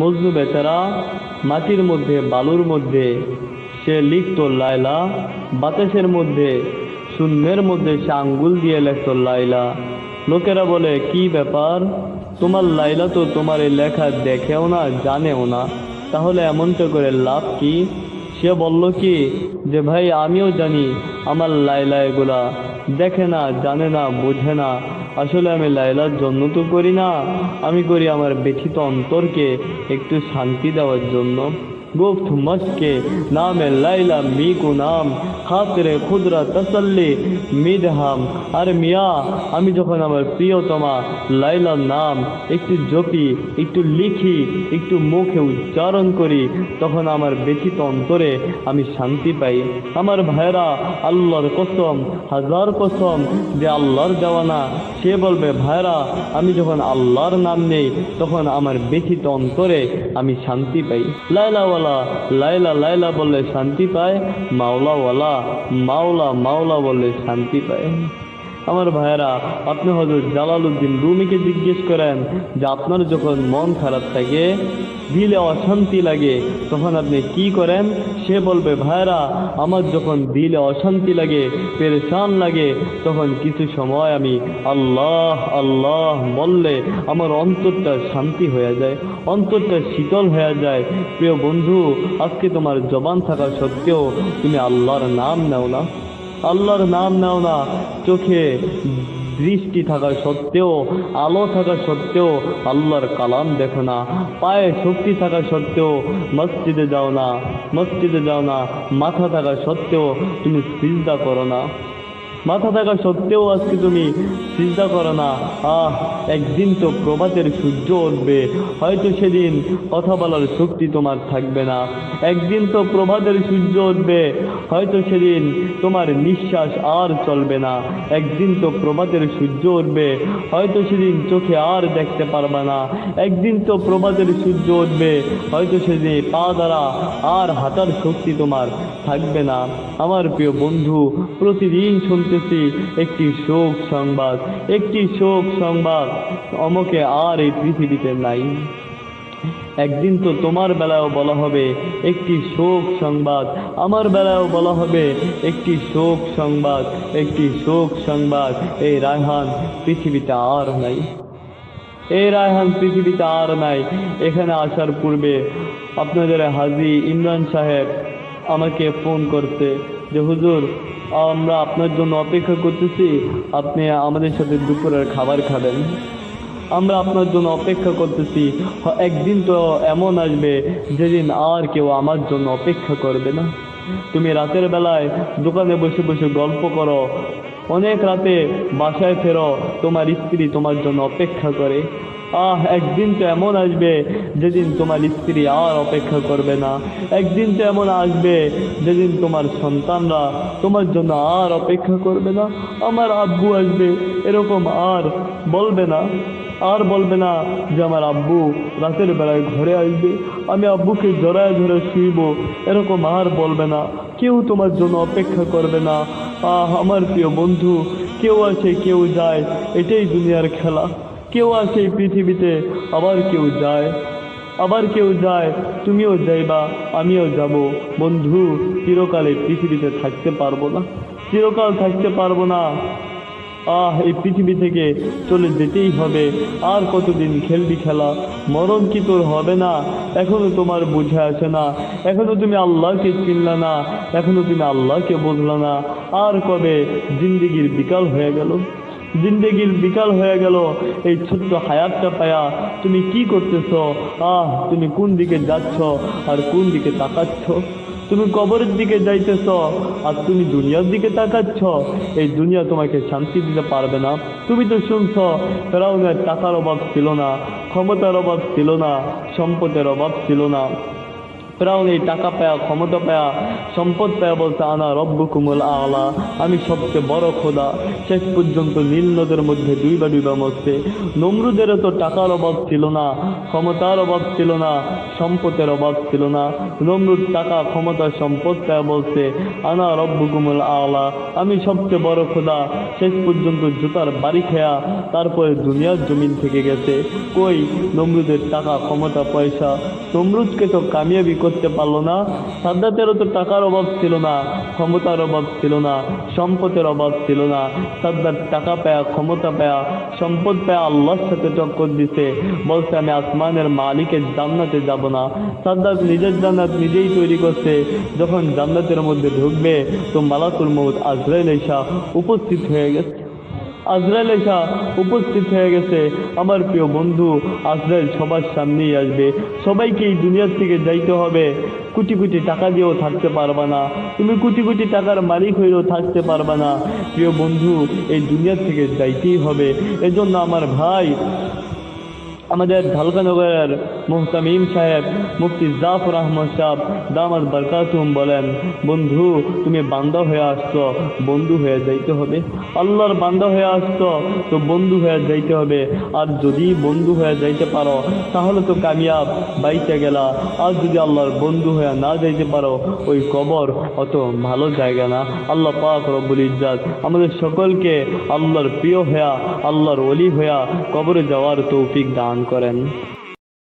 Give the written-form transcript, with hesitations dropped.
মজনু বেচারা মাটির মধ্যে বালুর মধ্যে সে লিখত লাইলা, বাতাসের মধ্যে শূন্যের মধ্যে সে আঙ্গুল দিয়ে লেখত লাইলা। লোকেরা বলে কি ব্যাপার, তোমার লাইলা তো তোমার এই লেখা দেখেও না জানেও না, তাহলে এমনটা করে লাভ কি? সে বলল কি যে ভাই আমিও জানি আমার লাইলা এগুলা দেখে না, জানে না, বোঝে না। আসলে আমি লাইলার জন্য তো করি না, আমি করি আমার ব্যথিত অন্তরকে একটু শান্তি দেওয়ার জন্য। गुफ्त मस्के नाम लाइला मी को नाम खातिर खुदरा तसल्ली मिदहाम। আর মিয়া আমি যখন আমার প্রিয়তমা লাইলার নাম একটু জপি, একটু লিখি, একটু মুখে উচ্চারণ করি, তখন আমার ব্যথিত অন্তরে আমি শান্তি পাই। আমার ভাইরা, আল্লাহর কসম, হাজার কসম যে আল্লাহর দেওয়ানা, সে বলবে ভাইরা আমি যখন আল্লাহর নাম নেই তখন আমার ব্যথিত অন্তরে আমি শান্তি পাই। লাইলাওয়ালা লাইলা লাইলা বললে শান্তি পায়, মাওলাওয়ালা মাওলা মাওলা বললে শান্তি পায়। আমার ভাইয়েরা, আপনি হযরত জালালউদ্দিন রুমিকে জিজ্ঞেস করেন যে আপনার যখন মন খারাপ থাকে, দিলে অশান্তি লাগে, তখন আপনি কি করেন? সে বলবে ভাইয়েরা আমার যখন দিলে অশান্তি লাগে, পেরেশান লাগে, তখন কিছু সময় আমি আল্লাহ আল্লাহ বললে আমার অন্তরটা শান্তি হয়ে যায়, অন্তরটা শীতল হয়ে যায়। প্রিয় বন্ধু, আজকে তোমার জবান থাকা সত্ত্বেও তুমি আল্লাহর নাম নাও না, আল্লাহর নাম নাও না। চোখে দৃষ্টি থাকা সত্ত্বেও, আলো থাকা সত্ত্বেও আল্লাহর কালাম দেখো না। পায়ে শক্তি থাকা সত্ত্বেও মসজিদে যাও না, মসজিদে যাও না। মাথা থাকা সত্ত্বেও তুমি সিজদা করো না, মাথা থাকা সত্ত্বেও আজকে তুমি সিজদা করো না। একদিন তো প্রভাতের সূর্য উঠবে, হয়তো সেদিন কথা বলার শক্তি তোমার থাকবে না। একদিন তো প্রভাতের সূর্য উঠবে, হয়তো সেদিন তোমার নিঃশ্বাস আর চলবে না। একদিন তো প্রভাতের সূর্য উঠবে, হয়তো সেদিন চোখে আর দেখতে পারবে না। একদিন তো প্রভাতের সূর্য উঠবে, হয়তো সেদিন পা দ্বারা আর হাঁটার শক্তি তোমার থাকবে না। আমার প্রিয় বন্ধু, প্রতিদিন শুনতেছি একটি শোক সংবাদ, একটি শোক সংবাদ, অমকে আর এই পৃথিবীতে নাই। একদিন তো তোমার বেলায়ও বলা হবে একটি শোক সংবাদ, আমার বেলায়ও বলা হবে একটি শোক সংবাদ, একটি শোক সংবাদ। এই রায়হান পৃথিবীতে আর নাই, এই রায়হান পৃথিবীতে আর নাই। এখানে আসার পূর্বে আপনাদের হাজী ইমরান সাহেব আমাকে ফোন করতে যে হুজুর আমরা আপনার জন্য অপেক্ষা করতেছি, আপনি আমাদের সাথে দুপুরের খাবার খাবেন, আমরা আপনার জন্য অপেক্ষা করতেছি। একদিন তো এমন আসবে যেদিন আর কেউ আমার জন্য অপেক্ষা করবে না। তুমি রাতের বেলায় দোকানে বসে বসে গল্প করো, অনেক রাতে বাসায় ফেরো, তোমার স্ত্রী তোমার জন্য অপেক্ষা করে। একদিন তো এমন আসবে যেদিন তোমার স্ত্রী আর অপেক্ষা করবে না। একদিন তো এমন আসবে যেদিন তোমার সন্তানরা তোমার জন্য আর অপেক্ষা করবে না। আমার আব্বু আসবে, এরকম আর বলবে না, আর বলবে না যে আমার আব্বু রাতের বেলায় ঘরে আসবে, আমি আব্বুকে জড়ায় ধরে শুইব, এরকম আর বলবে না। কেউ তোমার জন্য অপেক্ষা করবে না। আমার প্রিয় বন্ধু, কেউ আসে কেউ যায়, এটাই দুনিয়ার খেলা। কেউ আসে এই পৃথিবীতে, আবার কেউ যায়, আবার কেউ যায়। তুমিও যাইবা, আমিও যাব। বন্ধু, চিরকাল এই পৃথিবীতে থাকতে পারবো না, চিরকাল থাকতে পারবো না। এই পৃথিবী থেকে চলে যেতেই হবে। আর কতদিন খেলবি খেলা? মরণ কি তোর হবে না? এখনো তোমার বুঝে আসে না, এখনো তুমি আল্লাহকে চিনলা না, এখনো তুমি আল্লাহকে বুঝলা না। আর কবে জিন্দেগির বিকাল হয়ে গেল, জিন্দেগির বিকাল হয়ে গেল। এই ছোট্ট হায়াতটা পায়া তুমি কি করতেছ? তুমি কোন দিকে যাচ্ছ আর কোন দিকে তাকাচ্ছ? তুমি কবরের দিকে যাইতেছ আর তুমি দুনিয়ার দিকে তাকাচ্ছ। এই দুনিয়া তোমাকে শান্তি দিতে পারবে না। তুমি তো শুনছ ফেরাউনের টাকার অভাব ছিল না, ক্ষমতার অভাব ছিল না, সম্পদের অভাব ছিল না, ফেরাউন এই টাকা পায়া, ক্ষমতা পায়া, সম্পদ পায়া বলছে আনা রব্বুকুমুল আলা, আমি সবচেয়ে বড় খোদা। শেষ পর্যন্ত নীল নদের মধ্যে ডুইবা ডুইবা মরছে। নমরুদেরও তো টাকার অভাব ছিল না, ক্ষমতার অভাব ছিল না, সম্পদের অভাব ছিল না। নমরুদ টাকা, ক্ষমতা, সম্পদ পায়া বলছে আনা রব্বুকুমুল আলা, আমি সবচেয়ে বড় খোদা। শেষ পর্যন্ত জুতার বাড়ি খেয়া তারপরে দুনিয়ার জমিন থেকে গেছে। কই নমরুদের টাকা, ক্ষমতা, পয়সা? নমরুদকে তো কামিয়াবি করতে পারলো না। সাদ্দাতেরও তো টাকার অভাব ছিল না, ক্ষমতার অভাব ছিল না, সম্পদের অভাব ছিল না। সাদ্দাত টাকা পায়া, ক্ষমতা পায়া, সম্পদ পায়া আল্লাহর সাথে টক্কর দিছে, বলছে আমি আসমানের মালিকের জান্নাতে যাব না। সাদ্দাত নিজের জান্নাত নিজেই তৈরি করছে। যখন জান্নাতের মধ্যে ঢুকবে তো মালাকুল মউত আজরাইল এসে উপস্থিত হয়ে গেছে। আজরাইল এসা উপস্থিত হয়ে গেছে। আমার প্রিয় বন্ধু, আজরাইল সবার সামনেই আসবে। সবাইকে এই দুনিয়ার থেকে যাইতে হবে। কোটি কোটি টাকা দিয়েও থাকতে পারবা না, তুমি কোটি কোটি টাকার মালিক হইলেও থাকতে পারবা না। প্রিয় বন্ধু, এই দুনিয়ার থেকে যাইতেই হবে। এজন্য আমার ভাই, আমাদের ঢালকানগরের মুহতামিম সাহেব মুফতি জাফর আহমদ সাহেব দামাত বরকাতুহুম বলেন, বন্ধু তুমি বান্দা হয়ে আসছো, বন্ধু হয়ে যাইতে হবে। আল্লাহর বান্দা হয়ে আসছো তো বন্ধু হয়ে যাইতে হবে। আর যদি বন্ধু হয়ে যাইতে পারো তাহলে তো কামিয়াব, বাইতে গেলা। আর যদি আল্লাহর বন্ধু হয়ে না যাইতে পারো, ওই কবর অত ভালো জায়গা না। আল্লাহ পাক রব্বুল ইজ্জাত আমাদের সকলকে আল্লাহর প্রিয় হইয়া, আল্লাহর ওলি হইয়া কবরে যাওয়ার তৌফিক দান করেন।